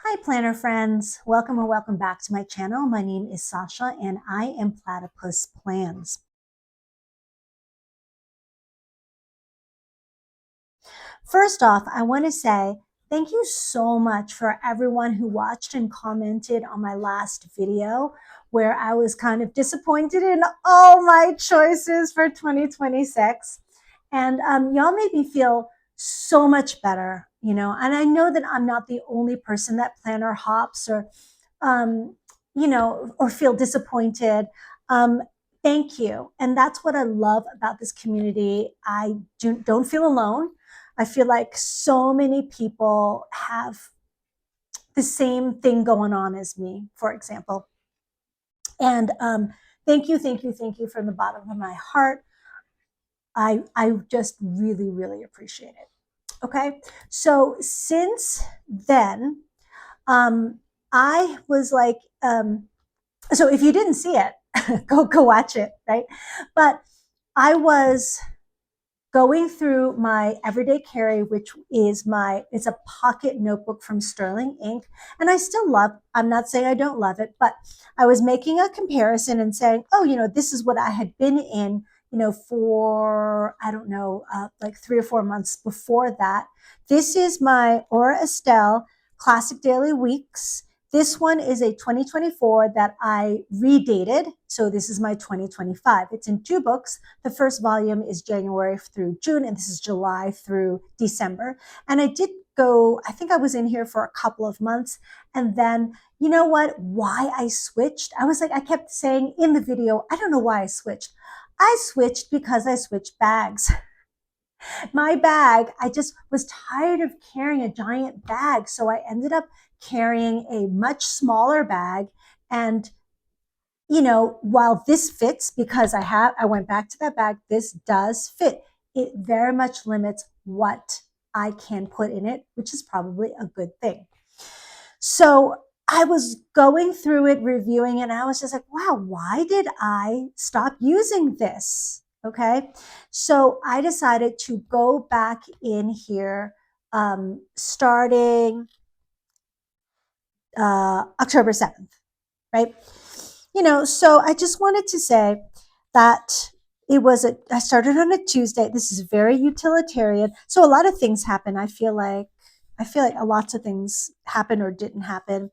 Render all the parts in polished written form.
Hi planner friends, welcome or welcome back to my channel. My name is Sasha and I am Platypus Plans. First off, I want to say thank you so much for everyone who watched and commented on my last video where I was kind of disappointed in all my choices for 2026. And y'all made me feel so much better, and I know that I'm not the only person that planner hops or um, or feel disappointed. Um, Thank you. And that's what I love about this community. I don't feel alone. I feel like so many people have the same thing going on as me, for example. And thank you, thank you, thank you from the bottom of my heart. I just really, really appreciate it. Okay. So since then, um, I was like, so if you didn't see it, go watch it, right? But I was going through my everyday carry, which is it's a pocket notebook from Sterling Ink. And I still I'm not saying I don't love it, but I was making a comparison and saying, oh, this is what I had been in, for, I don't know, like 3 or 4 months before that. This is my Aura Estelle Classic Daily Weeks. This one is a 2024 that I redated. So this is my 2025. It's in 2 books. The first volume is January through June, and this is July through December. And I did go, I think I was in here for a couple of months. And then, you know what? Why I switched? I was like, I kept saying in the video, I don't know why I switched. I switched because I switched bags. My bag, I just was tired of carrying a giant bag. So I ended up carrying a much smaller bag. And, while this fits because I went back to that bag, this does fit. It very much limits what I can put in it, which is probably a good thing. So I was going through it, reviewing it, and I was just like, wow, why did I stop using this? Okay. So I decided to go back in here starting October 7th, right? So I just wanted to say that I started on a Tuesday. This is very utilitarian. So a lot of things happen. I feel like lots of things happened or didn't happen.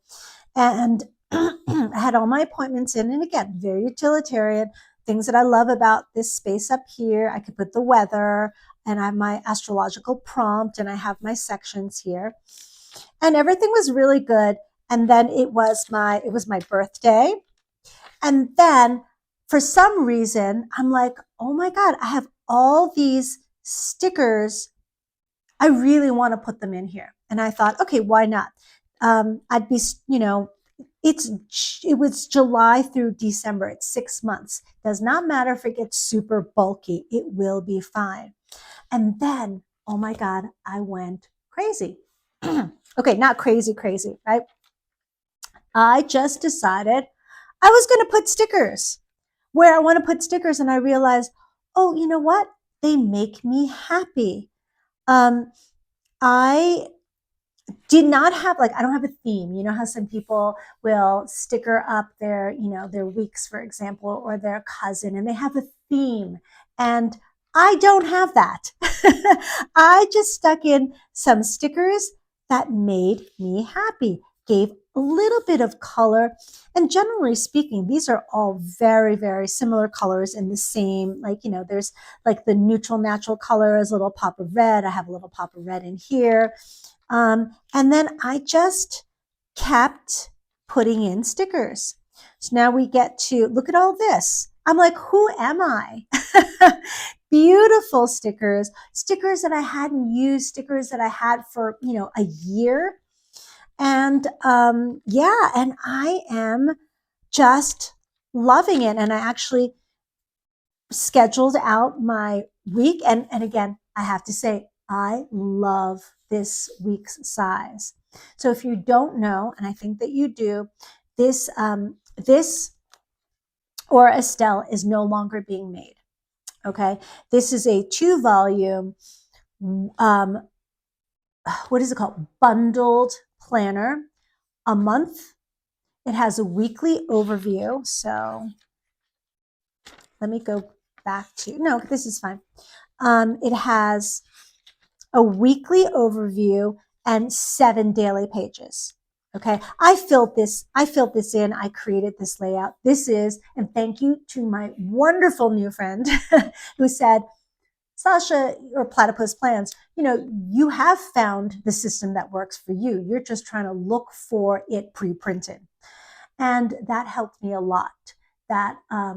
And I had all my appointments in, and again, very utilitarian. Things that I love about this space up here. I could put the weather, and I have my astrological prompt, and I have my sections here. And everything was really good. And then it was my birthday. And then for some reason, I'm like, oh my God, I have all these stickers. I really want to put them in here. And I thought, okay, why not? I'd be, it was July through December. It's 6 months. Does not matter if it gets super bulky. It will be fine. And then, oh my God, I went crazy. Okay, not crazy, crazy, right? I just decided I was going to put stickers where I want to put stickers. And I realized, oh, you know what? They make me happy. I did not have I don't have a theme. You know how some people will sticker up their weeks, for example, or their cousin, and they have a theme. And I don't have that. I just stuck in some stickers that made me happy, gave a little bit of color. And generally speaking, these are all very, very similar colors in the same, there's like the neutral natural colors, a little pop of red. I have a little pop of red in here. And then I just kept putting in stickers. So now we get to look at all this. I'm like, who am I? Beautiful stickers, stickers that I hadn't used, stickers that I had for, a year. And yeah, and I am just loving it. And I actually scheduled out my week. And again, I have to say, I love this week's size. So if you don't know, and I think that you do, this or Estelle is no longer being made. Okay, this is a 2-volume. What is it called? Bundled planner. a month. It has a weekly overview. So let me go back to, no, this is fine. It has a weekly overview and 7 daily pages. Okay. I filled this in. I created this layout. This is, and thank you to my wonderful new friend who said, Sasha, or Platypus Plans, you have found the system that works for you. You're just trying to look for it pre-printed. And that helped me a lot. That I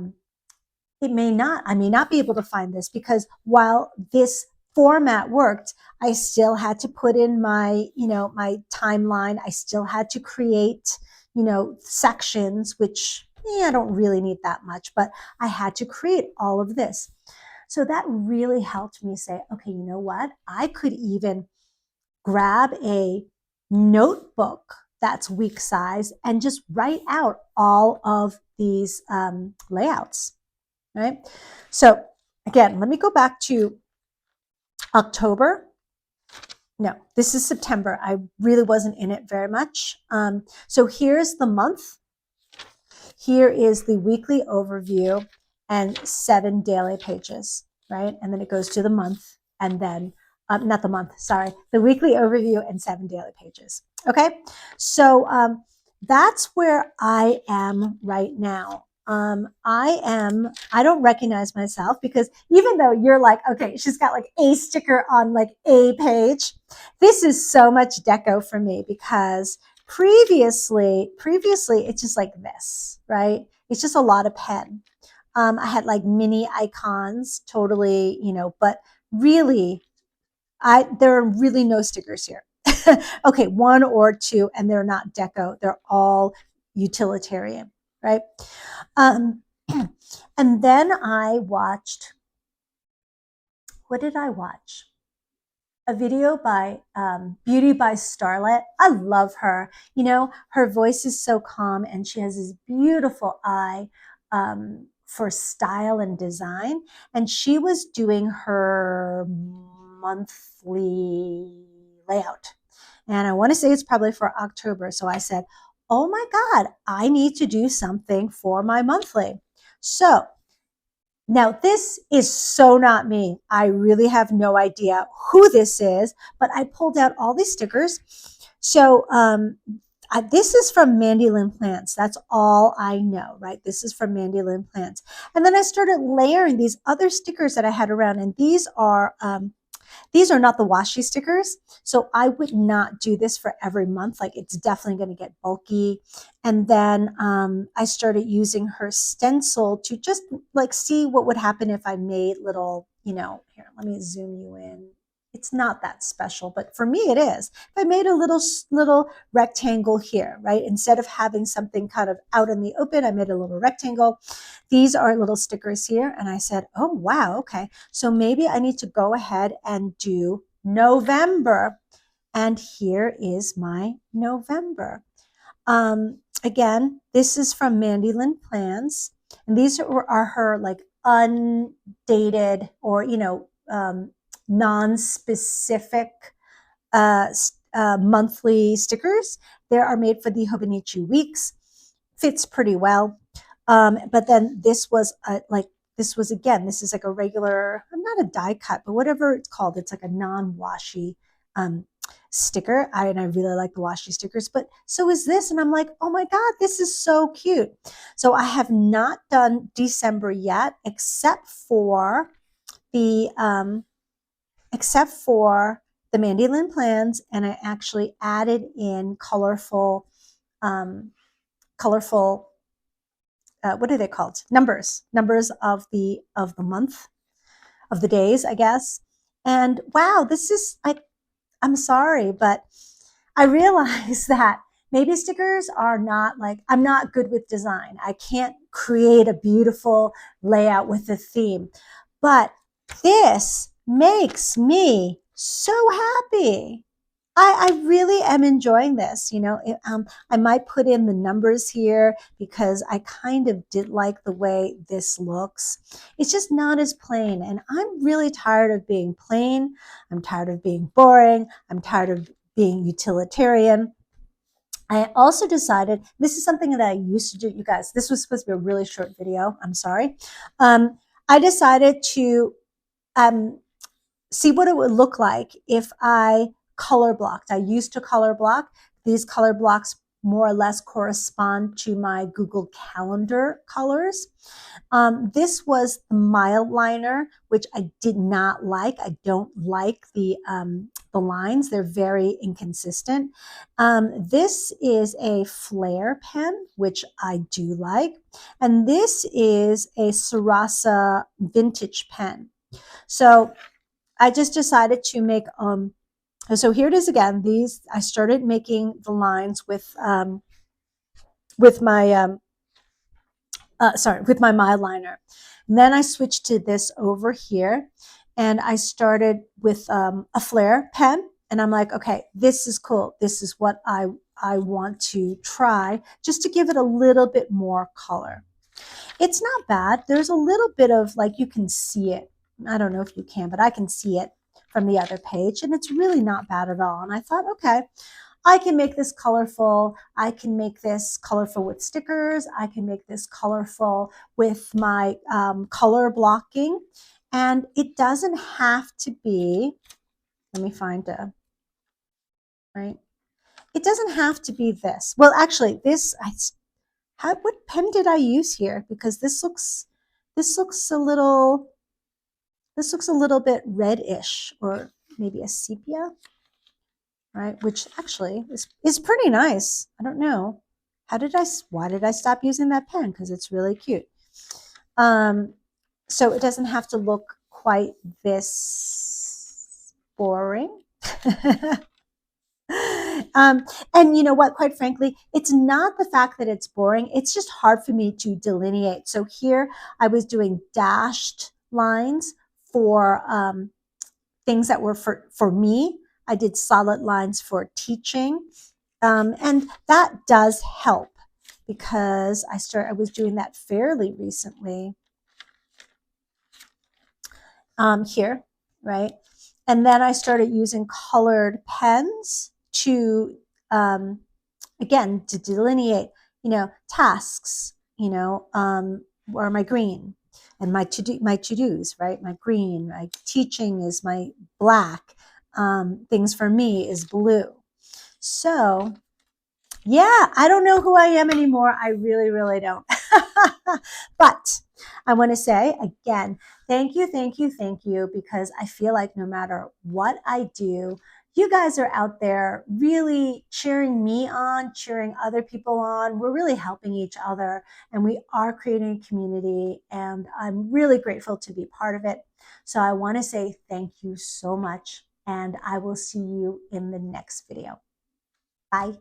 may not be able to find this, because while this format worked, I still had to put in my, my timeline. I still had to create, sections, which I don't really need that much, but I had to create all of this. So that really helped me say, okay, you know what? I could even grab a notebook that's week size and just write out all of these layouts, right? So again, let me go back to October. No, this is September. I really wasn't in it very much. So here's the month. Here is the weekly overview and 7 daily pages, right? And then it goes to the month, and then, not the month, sorry, the weekly overview and 7 daily pages. Okay, so that's where I am right now. I don't recognize myself, because even though you're like, okay, she's got like a sticker on like a page, this is so much Deco for me, because previously it's just like this, right? It's just a lot of pen. I had like mini icons, totally, but really, there are really no stickers here. Okay, 1 or 2, and they're not Deco. They're all utilitarian, right? And then I watched, what did I watch? A video by Beauty by Starlet. I love her. Her voice is so calm, and she has this beautiful eye for style and design. And she was doing her monthly layout. And I want to say it's probably for October. So I said, oh my God, I need to do something for my monthly. So now, this is so not me. I really have no idea who this is, but I pulled out all these stickers. So this is from Mandy Lynn Plants. That's all I know, right? This is from Mandy Lynn Plants. And then I started layering these other stickers that I had around, and these are not the washi stickers. So I would not do this for every month. Like, it's definitely going to get bulky. And then I started using her stencil to just like see what would happen if I made little, here, let me zoom you in. It's not that special, but for me it is. If I made a little rectangle here, right? Instead of having something kind of out in the open, I made a little rectangle. These are little stickers here. And I said, oh, wow, okay. So maybe I need to go ahead and do November. And here is my November. Again, this is from Mandy Lynn Plans. And these are her like undated or, non-specific monthly stickers. They are made for the Hobonichi weeks. Fits pretty well. But then this was this is like a regular, not a die cut, but whatever it's called. It's like a non-washi sticker. And I really like the washi stickers, but so is this. And I'm like, oh my God, this is so cute. So I have not done December yet, except for the Mandy Lynn Plans, and I actually added in colorful, what are they called? Numbers of the month, of the days, I guess. And wow, this is I'm sorry, but I realize that maybe stickers are not like, I'm not good with design. I can't create a beautiful layout with a theme, but this makes me so happy. I really am enjoying this. I might put in the numbers here because I kind of did like the way this looks. It's just not as plain. And I'm really tired of being plain. I'm tired of being boring. I'm tired of being utilitarian. I also decided, this is something that I used to do, you guys, this was supposed to be a really short video. I'm sorry. I decided to see what it would look like if I color blocked. I used to color block. These color blocks more or less correspond to my Google Calendar colors. This was the mild liner, which I did not like. I don't like the lines. They're very inconsistent. This is a flare pen, which I do like. And this is a Sarasa vintage pen. So I just decided to make, so here it is again. These, I started making the lines with my, with my mild liner. And then I switched to this over here and I started with a flare pen. And I'm like, okay, this is cool. This is what I want to try just to give it a little bit more color. It's not bad. There's a little bit of, like, you can see it. I don't know if you can, but I can see it from the other page, and it's really not bad at all. And I thought, okay, I can make this colorful. I can make this colorful with stickers. I can make this colorful with my color blocking. And it doesn't have to be, let me find a, right? It doesn't have to be this. Well, actually, this, what pen did I use here? Because this looks a little, this looks a little bit reddish, or maybe a sepia, right? Which actually is pretty nice. I don't know. Why did I stop using that pen? Because it's really cute. So it doesn't have to look quite this boring. And you know what, quite frankly, it's not the fact that it's boring. It's just hard for me to delineate. So here I was doing dashed lines for things that were for me. I did solid lines for teaching. And that does help because I was doing that fairly recently here, right? And then I started using colored pens to, again, to delineate, tasks, or my green and my to-dos, right? My green, my teaching is my black, things for me is blue. So yeah, I don't know who I am anymore. I really, really don't. But I want to say again, thank you, thank you, thank you, because I feel like no matter what I do, you guys are out there really cheering me on, cheering other people on. We're really helping each other, and we are creating a community, and I'm really grateful to be part of it. So I want to say thank you so much, and I will see you in the next video. Bye.